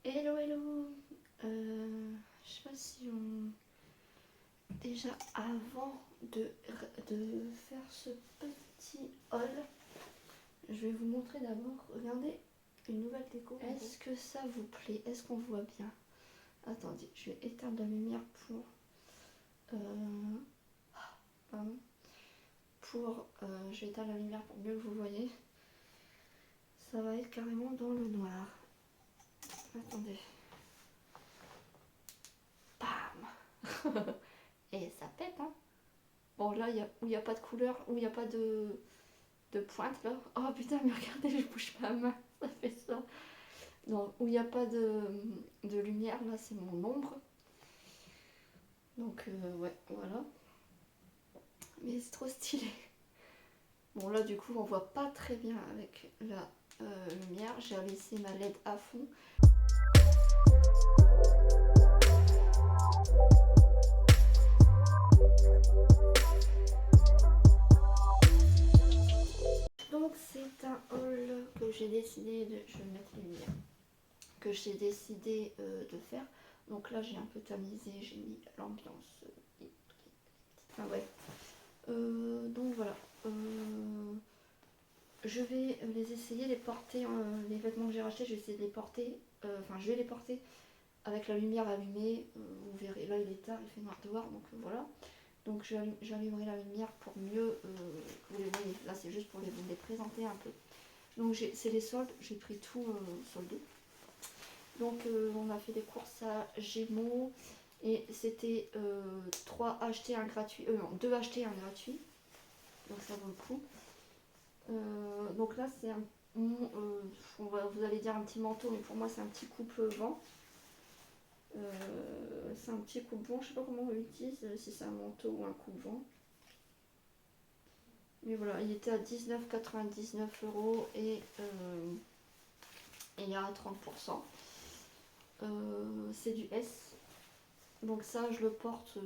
Hello hello. Je sais pas si on... Déjà avant de faire ce petit haul, je vais vous montrer d'abord, regardez, une nouvelle déco. Est-ce que ça vous plaît? Est-ce qu'on voit bien? Attendez, je vais éteindre la lumière pour... pardon. Je vais éteindre la lumière pour mieux que vous voyez. Ça va être carrément dans le noir. Attendez. Bam. Et ça pète, hein. Bon, là, où il n'y a pas de couleur, où il n'y a pas de pointe, là. Oh putain, mais regardez, je bouge pas ma main, ça fait ça. Non, où il n'y a pas de lumière, là, c'est mon ombre. Donc, ouais, voilà. Mais c'est trop stylé. Bon, là, du coup, on voit pas très bien avec la lumière. J'ai laissé ma LED à fond. Donc c'est un haul que j'ai décidé de... Je vais mettre les lumières. Que j'ai décidé de faire. Donc là j'ai un peu tamisé, j'ai mis l'ambiance. Enfin ouais. Donc voilà. Je vais les essayer, les porter, les vêtements que j'ai rachetés, je vais essayer de les porter. Enfin je vais les porter avec la lumière allumée. Vous verrez, là il est tard, il fait noir dehors, donc voilà. Donc j'allumerai la lumière pour mieux que vous les voyez. Là c'est juste pour vous les présenter un peu. Donc c'est les soldes, j'ai pris tout soldé. Donc on a fait des courses à Gémeaux et c'était 3 achetés, un gratuit. Non, 2 achetés, un gratuit. Donc ça vaut le coup. Donc là c'est un... vous allez dire un petit manteau, mais pour moi c'est un petit coupe-vent. C'est un petit coupe-vent, je sais pas comment on l'utilise, si c'est un manteau ou un coupe-vent. Mais voilà, il était à 19,99 € et il y a 30%. C'est du S. Donc ça, je le porte.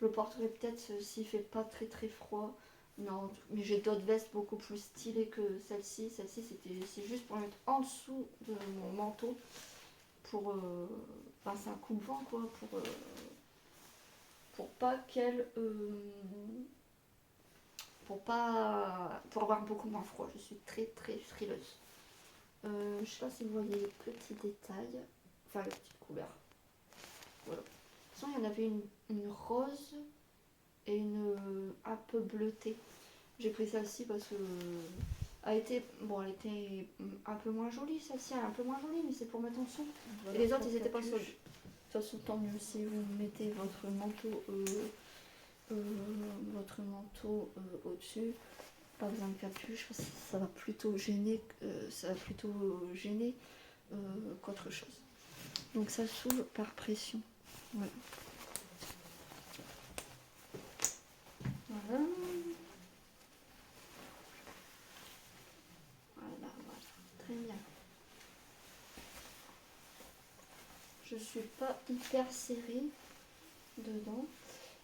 Je le porterai peut-être s'il fait pas très très froid. Non, mais j'ai d'autres vestes beaucoup plus stylées que celle-ci. Celle-ci, c'est juste pour mettre en dessous de mon manteau. Pour... Enfin, c'est un coupe-vent, quoi. Pour pas qu'elle... pour avoir beaucoup moins froid. Je suis très très frileuse. Je sais pas si vous voyez les petits détails. Enfin, les petites couleurs. Voilà. De toute façon, il y en avait une rose et une un peu bleutée. J'ai pris celle-ci parce que elle était un peu moins jolie. Celle-ci elle est un peu moins jolie, mais c'est pour mettre en dessous. Voilà, et les autres, ils étaient pas soldés. De toute façon, tant mieux si vous mettez votre manteau au-dessus. Pas besoin de capuche, ça va plutôt gêner, qu'autre chose. Donc ça s'ouvre par pression. Voilà. Voilà. Voilà, très bien. Je suis pas hyper serrée dedans.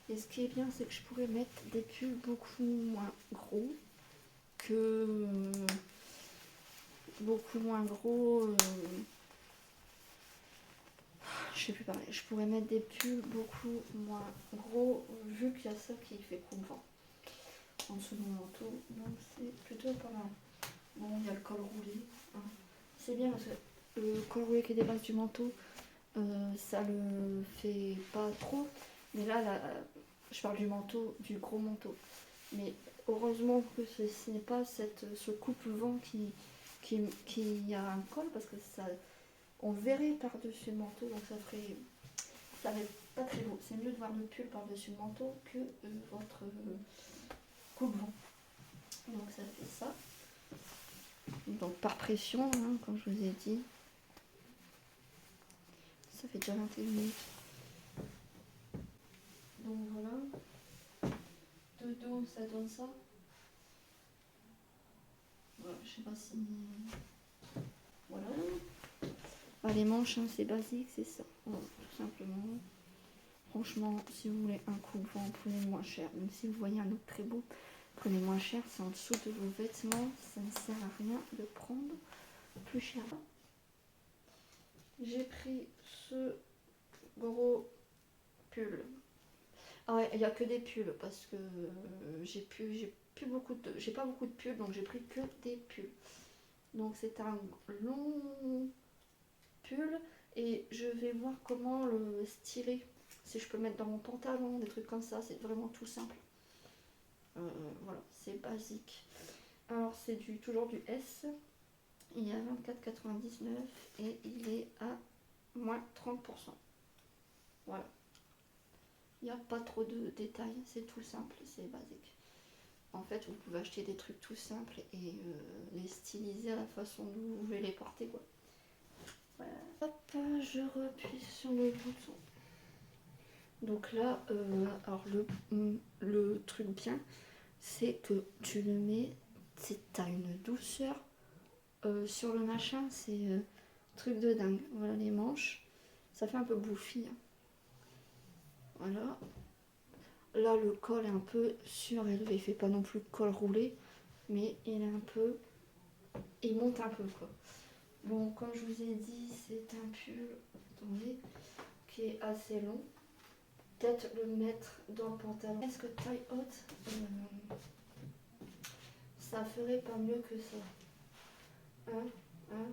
Et ce qui est bien, c'est que je pourrais mettre des pulls beaucoup moins gros que... beaucoup moins gros... je sais plus parler. Je pourrais mettre des pulls beaucoup moins gros vu qu'il y a ça qui fait coupe-vent en dessous de mon manteau. Donc c'est plutôt pas mal. Bon, il y a le col roulé. Hein. C'est bien parce que le col roulé qui dépasse du manteau, ça le fait pas trop. Mais là, je parle du manteau, du gros manteau. Mais heureusement que ce n'est pas ce coupe-vent qui a un col parce que ça, on verrait par-dessus le manteau, donc ça va être pas très beau. C'est mieux de voir le pull par-dessus le manteau que votre coupe-vent. Donc ça fait ça. Donc par pression, hein, comme je vous ai dit. Ça fait déjà 21 minutes. Donc voilà. De dos, ça donne ça. Voilà, je sais pas si... Voilà. Bah, les manches, hein, c'est basique, c'est ça. Voilà, tout simplement. Franchement, si vous voulez un coupe-vent, prenez le moins cher. Même si vous voyez un autre très beau, prenez moins cher. C'est en dessous de vos vêtements. Ça ne sert à rien de prendre plus cher. J'ai pris ce gros pull. Ah ouais, il n'y a que des pulls parce que j'ai pas beaucoup de pulls, donc j'ai pris que des pulls. Donc c'est un long pull et je vais voir comment le styler. Si je peux mettre dans mon pantalon, des trucs comme ça, c'est vraiment tout simple. Voilà, c'est basique. Alors c'est toujours du S. Il est à 24,99 et il est à moins 30%. Voilà. Il n'y a pas trop de détails, c'est tout simple, c'est basique. En fait, vous pouvez acheter des trucs tout simples et les styliser à la façon dont vous voulez les porter, quoi. Voilà. Hop, je replie sur le bouton. Donc là, alors le truc bien, c'est que tu le mets, t'as une douceur sur le machin, c'est truc de dingue. Voilà les manches, ça fait un peu bouffi. Hein. Voilà. Là, le col est un peu surélevé, il fait pas non plus col roulé, mais il est un peu, il monte un peu quoi. Bon, comme je vous ai dit, c'est un pull, attendez, qui est assez long. Peut-être le mettre dans le pantalon. Est-ce que taille haute, ça ferait pas mieux que ça. Hein.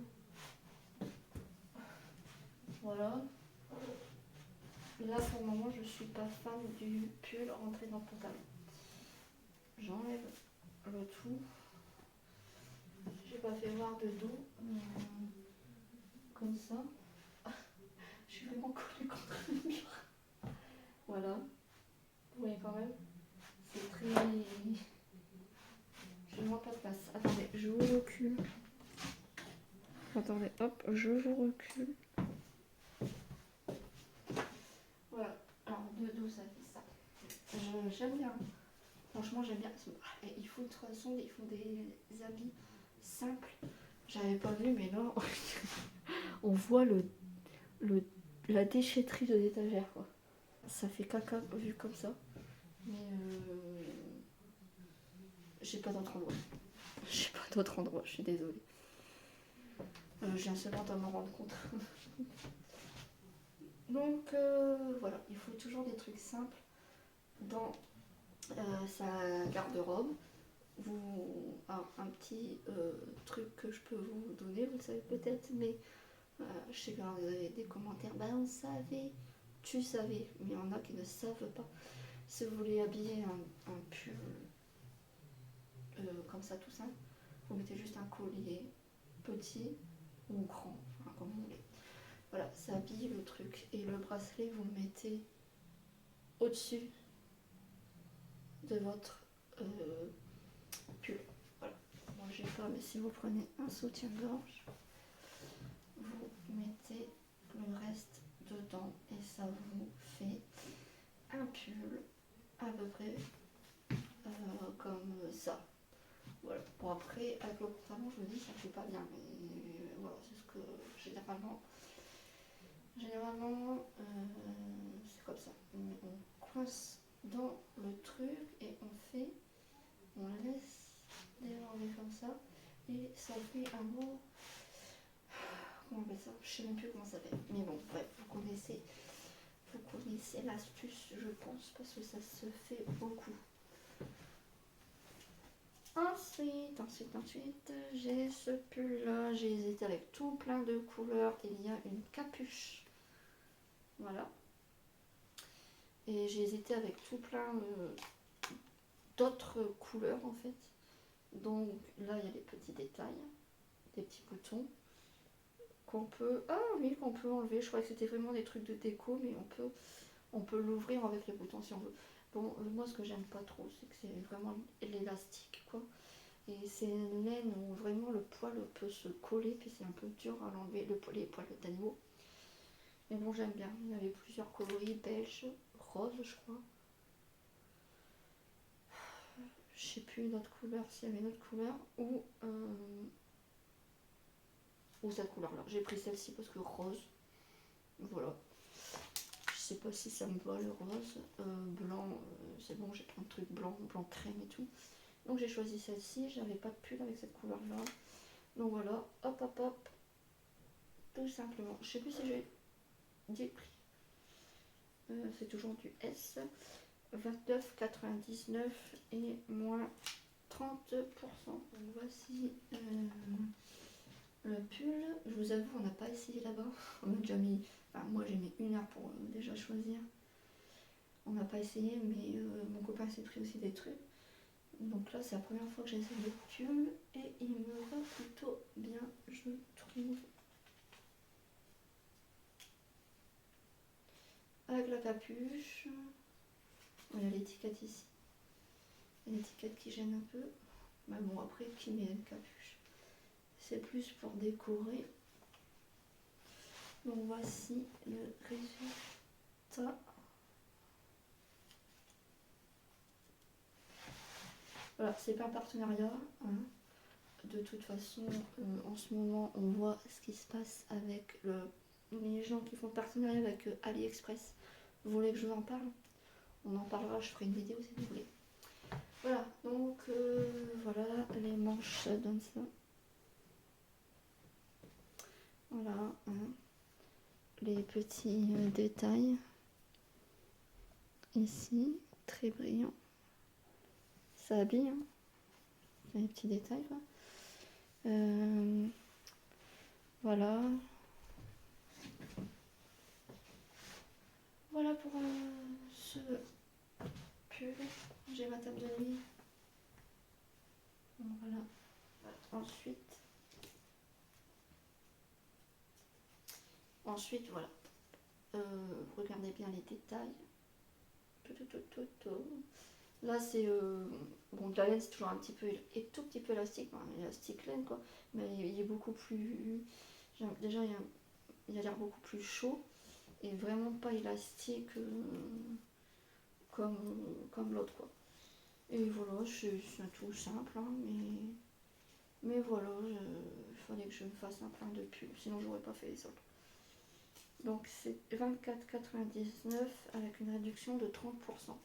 Voilà. Là, pour le moment, je suis pas fan du pull rentré dans le pantalon. J'enlève le tout. J'ai pas fait voir de dos, mais comme ça. Je suis vraiment collée contre le mur. Voilà. Vous voyez quand même. C'est très. Je ne vois pas de place. Attendez, je vous recule. Attendez, hop, je vous recule. Voilà. Alors, de dos, ça fait ça. J'aime bien. Franchement, j'aime bien. Il faut de toute façon, ils font des habits simples. J'avais pas vu, mais là, on voit la déchetterie de l'étagère, quoi. Ça fait caca vu comme ça. Mais j'ai pas d'autre endroit. J'ai pas d'autre endroit, je suis désolée. Je viens seulement de me rendre compte. Donc voilà, il faut toujours des trucs simples dans sa garde-robe. Un petit truc que je peux vous donner, vous le savez peut-être, mais je sais que vous avez des commentaires, ben on savait, tu savais, mais il y en a qui ne savent pas. Si vous voulez habiller un pull comme ça tout simple, vous mettez juste un collier petit ou grand, enfin, comme vous voulez. Voilà, ça habille le truc. Et le bracelet, vous le mettez au-dessus de votre pull. Voilà. Moi, j'ai pas, mais si vous prenez un soutien-gorge, vous mettez le reste dedans et ça vous fait un pull à peu près comme ça. Voilà. Bon, après, avec le pantalon, je vous dis, ça fait pas bien. Mais voilà, c'est ce que généralement, c'est comme ça. On coince dans le truc et on laisse déborder comme ça et ça fait un beau. Comment on appelle ça? Je sais même plus comment ça s'appelle. Mais bon, bref, vous connaissez l'astuce, je pense, parce que ça se fait beaucoup. Ensuite, j'ai ce pull là, j'ai hésité avec tout plein de couleurs. Il y a une capuche. Voilà. Et j'ai hésité avec tout plein d'autres couleurs en fait. Donc là, il y a des petits détails, des petits boutons qu'on peut. Ah oui, qu'on peut enlever. Je croyais que c'était vraiment des trucs de déco, mais on peut l'ouvrir avec les boutons si on veut. Bon, moi, ce que j'aime pas trop, c'est que c'est vraiment l'élastique, quoi. Et c'est une laine où vraiment le poil peut se coller, puis c'est un peu dur à l'enlever, les poils d'animaux. Mais bon, j'aime bien. Il y avait plusieurs coloris, beige, rose, je crois. Je sais plus une autre couleur, s'il y avait une autre couleur, ou cette couleur-là. J'ai pris celle-ci parce que rose. Voilà. Je sais pas si ça me va le rose. Blanc, c'est bon, j'ai plein de trucs blanc crème et tout. Donc j'ai choisi celle-ci. J'avais pas de pull avec cette couleur-là. Donc voilà, hop hop hop. tout simplement. Je sais plus si j'ai dit le prix. C'est toujours du S. 29,99 et moins 30%. Donc voici le pull. Je vous avoue, on n'a pas essayé là-bas. On a déjà mis. Enfin, moi j'ai mis 1 heure pour déjà choisir. On n'a pas essayé, mais mon copain s'est pris aussi des trucs. Donc là, c'est la première fois que j'essaie le pull et il me va plutôt bien, je trouve. Avec la capuche. Il y a l'étiquette ici. Une étiquette qui gêne un peu. Mais bon, après, qui met une capuche? C'est plus pour décorer. Donc voici le résultat. Voilà, c'est pas un partenariat. Hein. De toute façon, en ce moment, on voit ce qui se passe avec les gens qui font partenariat avec AliExpress. Vous voulez que je vous en parle? On en parlera, je ferai une vidéo si vous voulez. Voilà, donc voilà, les manches ça donne ça. Voilà, hein. Les petits détails ici, très brillant. Ça habille, hein. Les petits détails quoi. Voilà. Voilà pour ce pull. J'ai ma table de nuit. Voilà. Ensuite, voilà. Regardez bien les détails. Là, c'est bon, de la laine, c'est toujours un petit peu et tout petit peu élastique, enfin, élastique laine quoi. Mais il est beaucoup plus. Déjà, il a l'air beaucoup plus chaud et vraiment pas élastique comme l'autre quoi. Et voilà, c'est tout simple, hein, mais voilà, il fallait que je me fasse un plein de pull, sinon j'aurais pas fait les autres. Donc c'est 24,99 avec une réduction de 30%.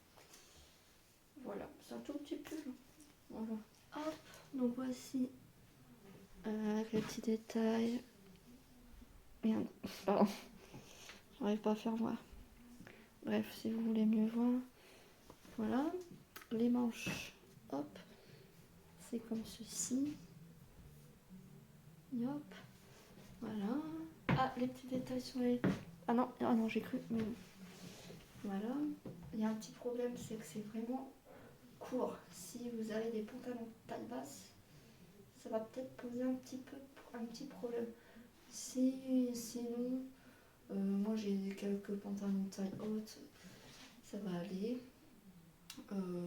Voilà, c'est un tout petit pull. Voilà. Hop, donc voici avec les petits détails. Merde, pardon, j'arrive pas à faire voir. Bref, si vous voulez mieux voir. Voilà, les manches, hop, c'est comme ceci. Hop, voilà. Ah, les petits détails sur les... Ah non, j'ai cru, mais voilà. Il y a un petit problème, c'est que c'est vraiment court. Si vous avez des pantalons taille basse, ça va peut-être poser un petit problème. Sinon, moi j'ai quelques pantalons taille haute, ça va aller.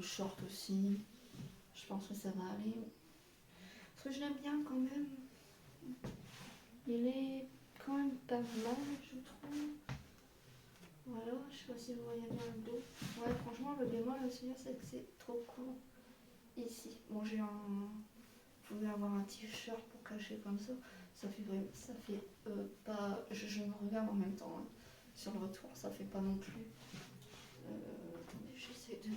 Short aussi, je pense que ça va aller. Parce que je l'aime bien quand même. Il est quand même pas mal, je trouve. Voilà, je sais pas si vous voyez bien le dos. Ouais, franchement, le bémol aussi, c'est que c'est trop court ici. Bon, vous pouvez avoir un t-shirt pour cacher comme ça. Ça fait pas. Je me regarde en même temps hein. Sur le retour, ça fait pas non plus. Attendez, j'essaie de.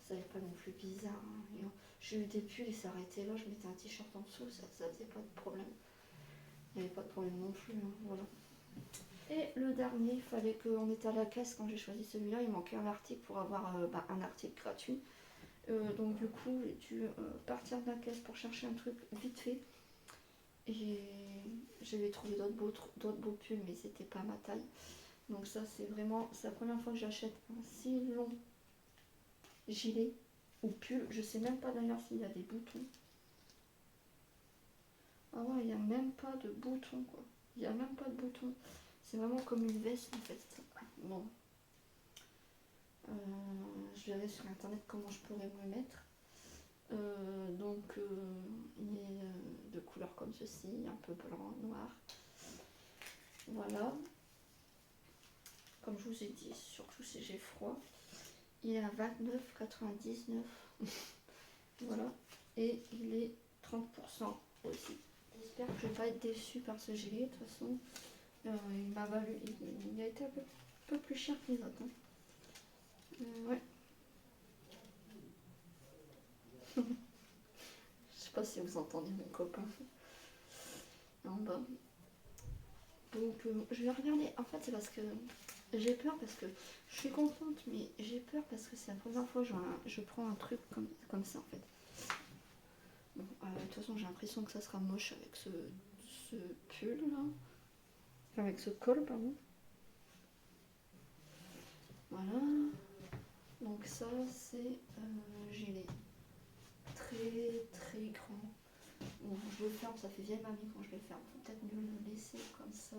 Ça fait pas non plus bizarre. Hein. J'ai eu des pulls et ça arrêtait là. Je mettais un t-shirt en dessous, ça faisait pas de problème. Il n'y avait pas de problème non plus. Hein. Voilà. Et le dernier, il fallait qu'on était à la caisse quand j'ai choisi celui-là. Il manquait un article pour avoir un article gratuit. Donc du coup, j'ai dû partir de la caisse pour chercher un truc vite fait. Et j'avais trouvé d'autres beaux pulls, mais c'était pas ma taille. Donc ça, c'est la première fois que j'achète un si long gilet ou pull. Je sais même pas d'ailleurs s'il y a des boutons. Ah ouais, il n'y a même pas de boutons quoi. Il n'y a même pas de boutons. C'est vraiment comme une veste en fait. Bon. Je verrai sur internet comment je pourrais me le mettre. Donc il est de couleur comme ceci, un peu blanc, noir. Voilà. Comme je vous ai dit, surtout si j'ai froid. Il est à 29,99. Voilà. Et il est 30% aussi. J'espère que je ne vais pas être déçue par ce gilet. De toute façon, il m'a valu. Il a été un peu plus cher que les autres. Hein. Ouais. Je sais pas si vous entendez mon copain en bas. Donc je vais regarder. En fait c'est parce que j'ai peur parce que je suis contente mais j'ai peur parce que c'est la première fois que je prends un truc comme ça en fait. Bon, de toute façon j'ai l'impression que ça sera moche avec ce pull là. Enfin, avec ce col pardon. Voilà. Donc ça c'est gilet. Très très grand. Bon, je le ferme, ça fait vieille mamie quand je le ferme. Faut peut-être mieux le laisser comme ça.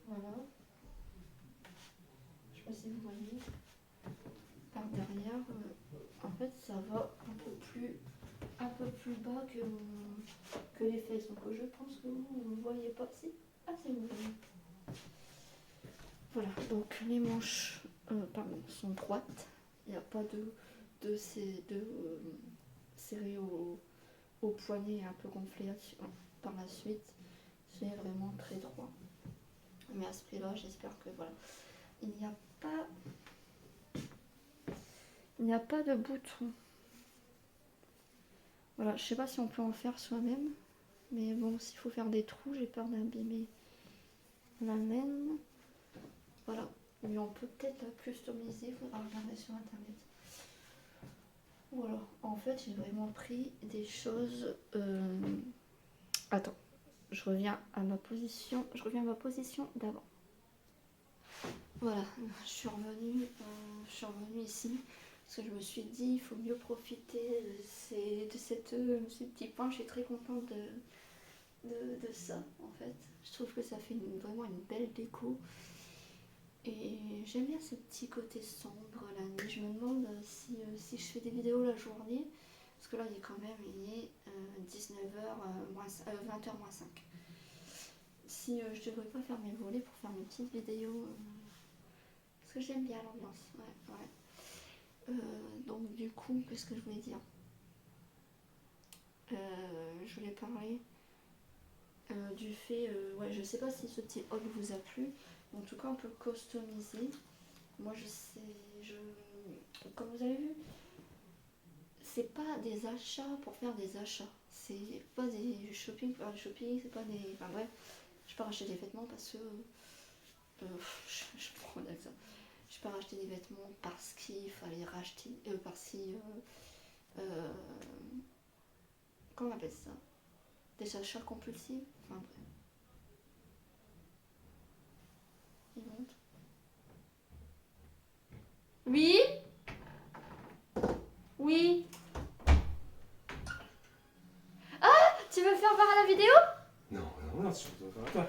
Voilà. Je sais pas si vous voyez. Par derrière, en fait, ça va un peu plus bas que les fesses. Donc je pense que vous ne voyez pas. Si. Ah, c'est vous voyez. Voilà. Donc les manches, sont droites. Il n'y a pas de serré au poignet et un peu gonflé par la suite. C'est vraiment très droit. Mais à ce prix-là, j'espère que voilà. Il n'y a pas de bouton. Voilà, je sais pas si on peut en faire soi-même. Mais bon, s'il faut faire des trous, j'ai peur d'abîmer la laine. Voilà. Mais on peut peut-être la customiser, il faudra regarder sur internet. Voilà. En fait, j'ai vraiment pris des choses. Attends. Je reviens à ma position d'avant. Voilà, je suis revenue ici parce que je me suis dit il faut mieux profiter de ces petits points. Je suis très contente de ça en fait. Je trouve que ça fait vraiment une belle déco et j'aime bien ce petit côté sombre la nuit. Je me demande si je fais des vidéos la journée parce que là il est quand même 19h 20h moins 5. Si je devrais pas faire mes volets pour faire mes petites vidéos parce que j'aime bien l'ambiance. Ouais. Donc du coup, qu'est-ce que je voulais dire? Je voulais parler du fait, ouais, je sais pas si ce petit haul vous a plu. En tout cas, on peut customiser. Moi, comme vous avez vu, c'est pas des achats pour faire des achats. C'est pas des shopping pour faire du shopping. C'est pas des, enfin bref, je peux racheter des vêtements parce que je prends ça. Je peux racheter des vêtements parce qu'il fallait racheter, comment on appelle ça? Des achats compulsifs. Enfin bref. Il monte. Oui? Oui? Tu veux faire voir à la vidéo? Non, tu peux faire à toi.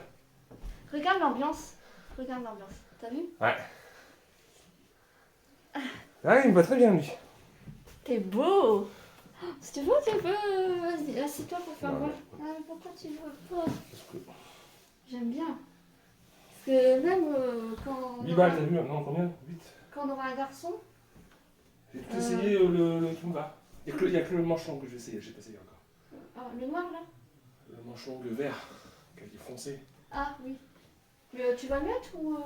Regarde l'ambiance. T'as vu? Ouais. Ah, il me va très bien, lui. T'es beau! Si tu veux, vas-y, assieds-toi pour faire voir. Ah, mais pourquoi tu veux pas? J'aime bien. Parce que même quand. 8 balles, t'as vu? Non, combien? 8. Quand on aura un garçon. J'ai tout essayé le qui me va. Il n'y a que le manche long que je vais essayer, j'ai pas essayé encore. Ah, le noir là? Le manche long, le vert, qui est foncé. Ah oui. Mais tu vas le mettre ou.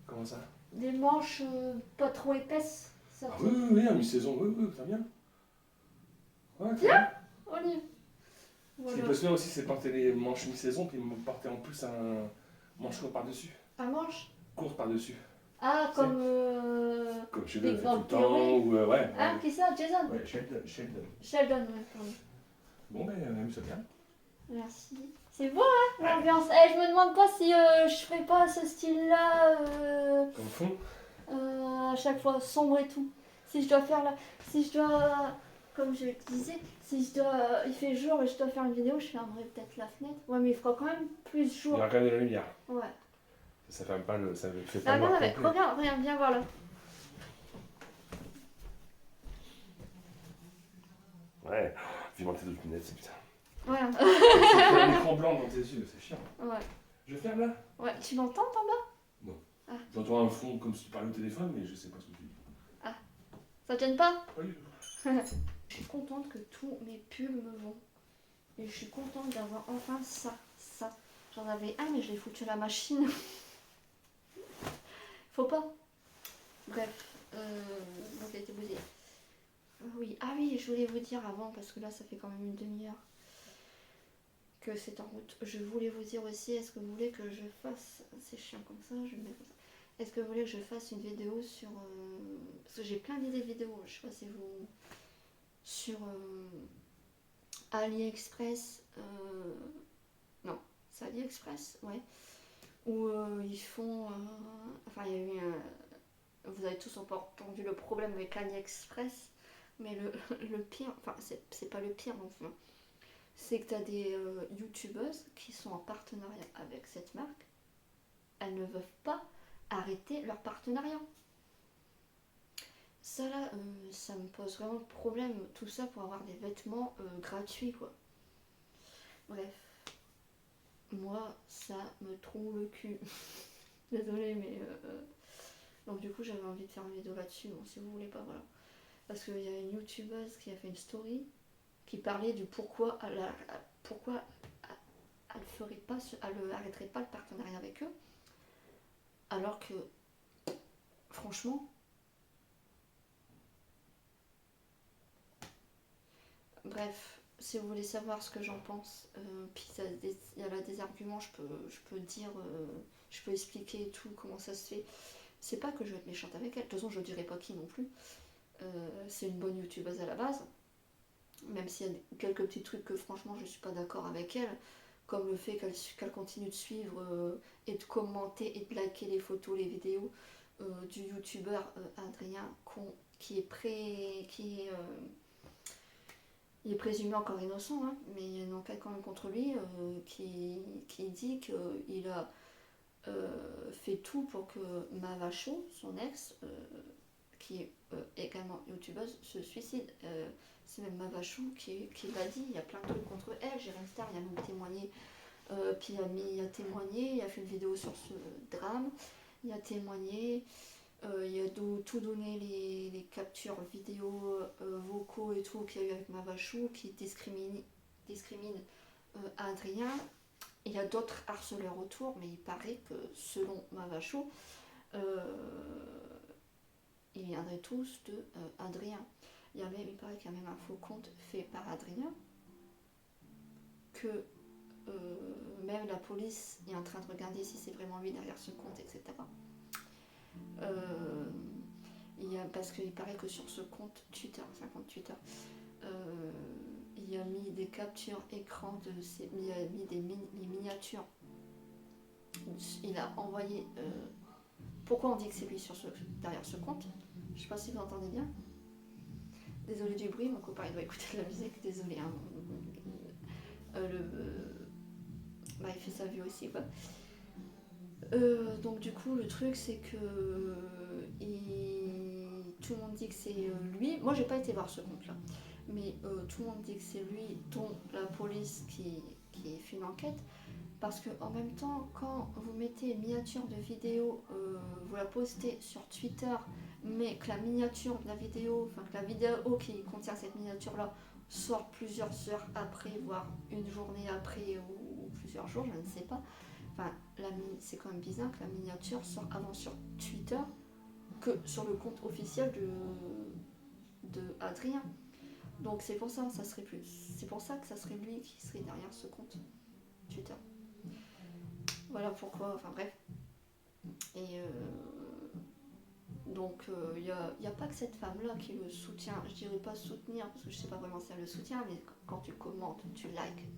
Comment ça? Des manches pas trop épaisses. Ça Ah oui, à mi-saison, oui, très bien. Ouais, très bien. Olive. Voilà. Ce qui peut se faire aussi, c'est porter les manches mi-saison, puis porter en plus un manche court par-dessus. Un manche? Court par-dessus. Ah, comme. Comme chez le tout le temps, ou ouais. Ah, qui ça? Jason? Ouais, Sheldon. Sheldon, ouais, pardon. Bon, ben, amuse-toi bien. Merci. C'est beau, hein, l'ambiance. Je me demande pas si je ferais pas ce style-là. Comme fond. À chaque fois, sombre et tout. Si je dois faire là. Si je dois. Comme je disais, si je dois. Il fait jour et je dois faire une vidéo, je fermerai peut-être la fenêtre. Ouais, mais il fera quand même plus jour. Il y a quand même de la lumière. Ouais. Ça fait pas le. Ça fait pas noir complet. Regarde, viens voir là. Ouais, vivement tes autres lunettes, c'est putain. Voilà. C'est un écran blanc dans tes yeux, c'est chiant. Ouais. Je ferme là? Ouais, tu m'entends en bas? Non. Ah. J'entends un fond comme si tu parlais au téléphone, mais je sais pas ce que tu dis. Ah. Ça te gêne pas? Pas du tout. Je suis contente que tous mes pulls me vont. Et je suis contente d'avoir enfin ça. J'en avais un, mais je l'ai foutu à la machine. Faut pas. Bref. Donc il a été bousillé. Oui, ah oui, je voulais vous dire avant, parce que là ça fait quand même une demi-heure, que c'est en route. Je voulais vous dire aussi, est-ce que vous voulez que je fasse, c'est chiant comme ça, je vais le mettre comme ça. Est-ce que vous voulez que je fasse une vidéo sur, parce que j'ai plein d'idées de vidéos, je sais pas si vous, sur AliExpress, non, c'est AliExpress, ouais, où ils font, enfin il y a eu vous avez tous entendu le problème avec AliExpress, mais le pire, enfin c'est pas le pire non plus, hein, c'est que tu as des youtubeuses qui sont en partenariat avec cette marque, elles ne veulent pas arrêter leur partenariat. Ça là, ça me pose vraiment problème, tout ça pour avoir des vêtements gratuits quoi. Bref, moi ça me trouve le cul. Désolée mais... Donc du coup j'avais envie de faire une vidéo là-dessus, bon si vous voulez pas, voilà. Parce qu'il y a une youtubeuse qui a fait une story qui parlait du pourquoi pourquoi elle ferait pas, elle arrêterait pas le partenariat avec eux, alors que franchement, bref, si vous voulez savoir ce que j'en pense, puis il y a là des arguments, je peux dire, je peux expliquer tout comment ça se fait. C'est pas que je vais être méchante avec elle, de toute façon je dirais pas qui non plus. C'est une bonne youtubeuse à la base, même s'il y a quelques petits trucs que franchement je suis pas d'accord avec elle, comme le fait qu'elle continue de suivre et de commenter et de liker les photos, les vidéos du youtubeur Adrien qui est présumé encore innocent, hein, mais il y a une enquête quand même contre lui qui dit qu'il a fait tout pour que Mavacho, son ex, qui est également youtubeuse, se suicide. C'est même Mavacho qui l'a dit, il y a plein de trucs contre elle. Jérém Star, il a même témoigné, puis il a témoigné, il a fait une vidéo sur ce drame, il a témoigné, il a tout donné les captures vidéo, vocaux et tout qu'il y a eu avec Mavacho, qui discrimine Adrien. Il y a d'autres harceleurs autour, mais il paraît que selon Mavacho, ils viendraient tous de Adrien. Il paraît qu'il y a même un faux compte fait par Adrien, que même la police est en train de regarder si c'est vraiment lui derrière ce compte, etc. Parce qu'il paraît que sur ce compte Twitter, c'est un compte Twitter, il a mis des captures écran, il a mis des miniatures. Il a envoyé... pourquoi on dit que c'est lui derrière ce compte? Je sais pas si vous entendez bien. Désolé du bruit, mon copain il doit écouter de la musique, désolé. Hein. Il fait sa vie aussi quoi. Donc du coup le truc c'est que tout le monde dit que c'est lui. Moi j'ai pas été voir ce compte là, mais tout le monde dit que c'est lui, dont la police qui fait une enquête. Parce que en même temps, quand vous mettez une miniature de vidéo, vous la postez sur Twitter, mais que la miniature de la vidéo, enfin que la vidéo qui contient cette miniature-là sort plusieurs heures après, voire une journée après ou plusieurs jours, je ne sais pas. Enfin, c'est quand même bizarre que la miniature sort avant sur Twitter que sur le compte officiel de Adrien. Donc c'est pour ça, c'est pour ça que ça serait lui qui serait derrière ce compte Twitter. Voilà pourquoi, enfin bref. Et donc il n'y a pas que cette femme-là qui le soutient. Je dirais pas soutenir, parce que je sais pas vraiment si elle le soutient, mais quand tu commentes, tu likes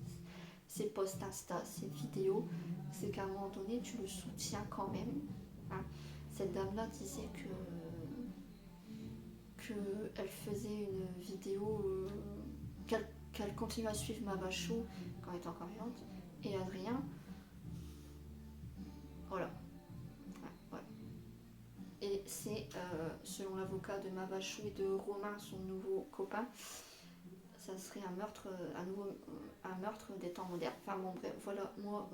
ses posts Insta, ses vidéos, c'est qu'à un moment donné, tu le soutiens quand même. Hein. Cette dame-là disait qu'elle faisait une vidéo, qu'elle continue à suivre Mavacho quand elle est encore vivante, et Adrien. Voilà. Ouais. Et c'est, selon l'avocat de Mavacho et de Romain, son nouveau copain, ça serait un meurtre des temps modernes. Enfin bon, bref, voilà, moi,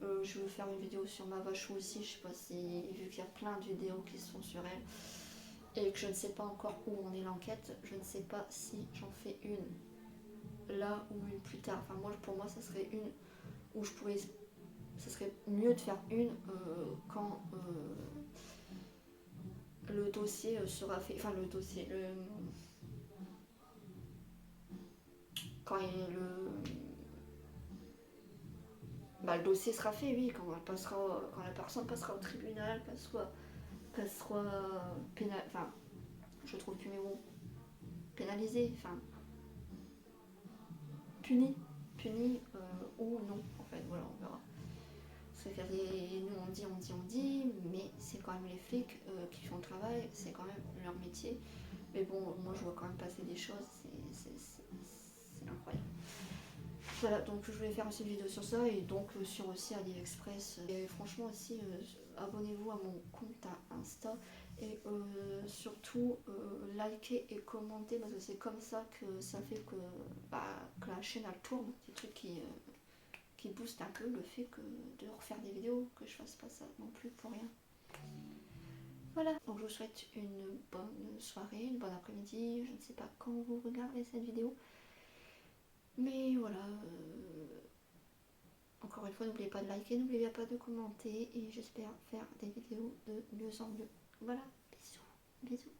je veux faire une vidéo sur Mavacho aussi, je sais pas si, vu qu'il y a plein de vidéos qui sont sur elle, et que je ne sais pas encore où en est l'enquête, je ne sais pas si j'en fais une là ou une plus tard. Enfin, pour moi, ça serait une où je pourrais... Ça serait mieux de faire une quand le dossier sera fait. Enfin, le dossier. Quand Bah, le dossier sera fait, oui, quand la personne passera au tribunal, qu'elle soit enfin, je trouve plus mes mots, pénalisée, enfin, punie, ou non, en fait, voilà, on verra. Parce que nous on dit, mais c'est quand même les flics qui font le travail, c'est quand même leur métier. Mais bon, moi je vois quand même passer des choses, c'est incroyable. Voilà, donc je voulais faire aussi une vidéo sur ça et donc sur aussi AliExpress. Et franchement aussi, abonnez-vous à mon compte à Insta et surtout likez et commentez parce que c'est comme ça que ça fait que la chaîne elle tourne, des trucs qui boostent un peu le fait de refaire des vidéos, que je fasse pas ça non plus pour rien. Voilà, donc je vous souhaite une bonne soirée, une bonne après-midi, je ne sais pas quand vous regardez cette vidéo. Mais voilà, encore une fois, n'oubliez pas de liker, n'oubliez pas de commenter et j'espère faire des vidéos de mieux en mieux. Voilà, bisous, bisous.